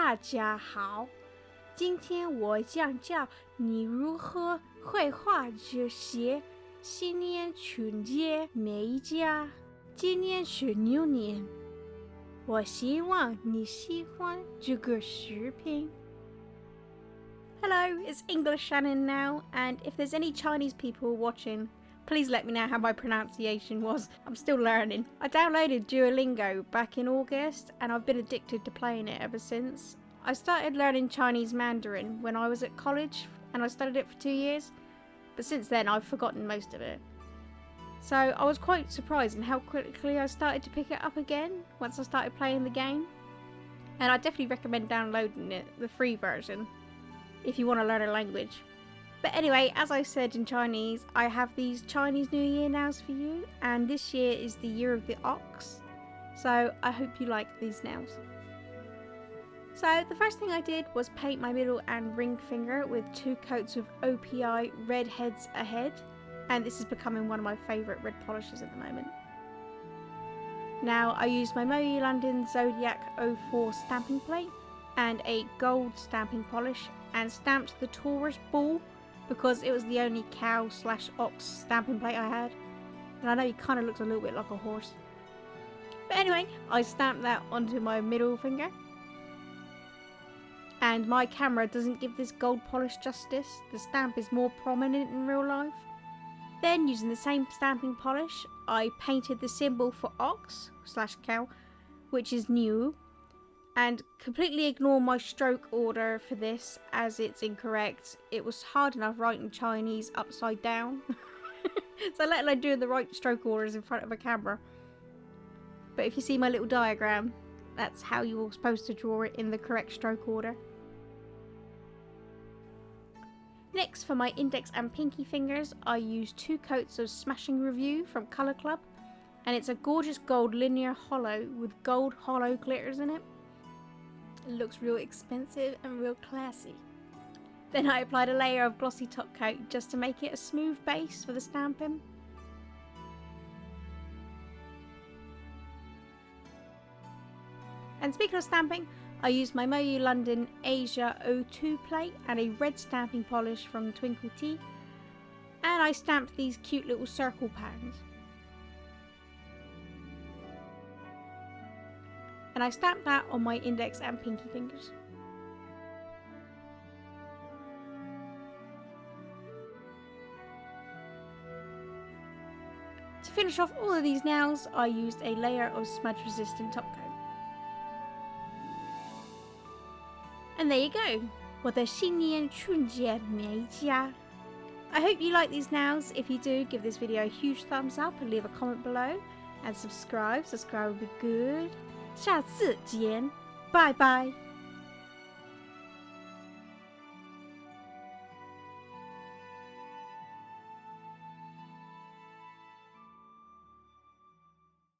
大家好，今天我将教你如何绘画这些新年春节美甲。今年是牛年，我希望你喜欢这个视频。Hello, it's English Shannon now, and if there's any Chinese people watching, please let me know how my pronunciation was. I'm still learning. I downloaded Duolingo back in August and I've been addicted to playing it ever since. I started learning Chinese Mandarin when I was at college and I studied it for 2 years, but since then I've forgotten most of it. So I was quite surprised in how quickly I started to pick it up again once I started playing the game. And I definitely recommend downloading it, the free version, if you want to learn a language. But anyway, as I said in Chinese, I have these Chinese New Year nails for you, and this year is the year of the ox, so I hope you like these nails. So the first thing I did was paint my middle and ring finger with 2 coats of OPI Red Heads Ahead, and this is becoming one of my favourite red polishes at the moment. Now I used my Moe London Zodiac 04 stamping plate and a gold stamping polish and stamped the Taurus bull because it was the only cow/ox stamping plate I had. And I know he kind of looks a little bit like a horse. But anyway, I stamped that onto my middle finger. And my camera doesn't give this gold polish justice. The stamp is more prominent in real life. Then, using the same stamping polish, I painted the symbol for ox/cow, which is new. And completely ignore my stroke order for this as it's incorrect. It was hard enough writing Chinese upside down. So let alone doing the right stroke orders in front of a camera. But if you see my little diagram, that's how you were supposed to draw it in the correct stroke order. Next, for my index and pinky fingers, I used 2 coats of Smashing Review from Colour Club. And it's a gorgeous gold linear hollow with gold hollow glitters in it. It looks real expensive and real classy. Then I applied a layer of glossy top coat just to make it a smooth base for the stamping. And speaking of stamping, I used my Moe London Asia 02 plate and a red stamping polish from Twinkle Tea, and I stamped these cute little circle patterns. And I stamped that on my index and pinky fingers. To finish off all of these nails, I used a layer of smudge resistant top coat. And there you go, 我的新年春节美甲. I hope you like these nails. If you do, give this video a huge thumbs up and leave a comment below. And subscribe would be good. 下次见，拜拜。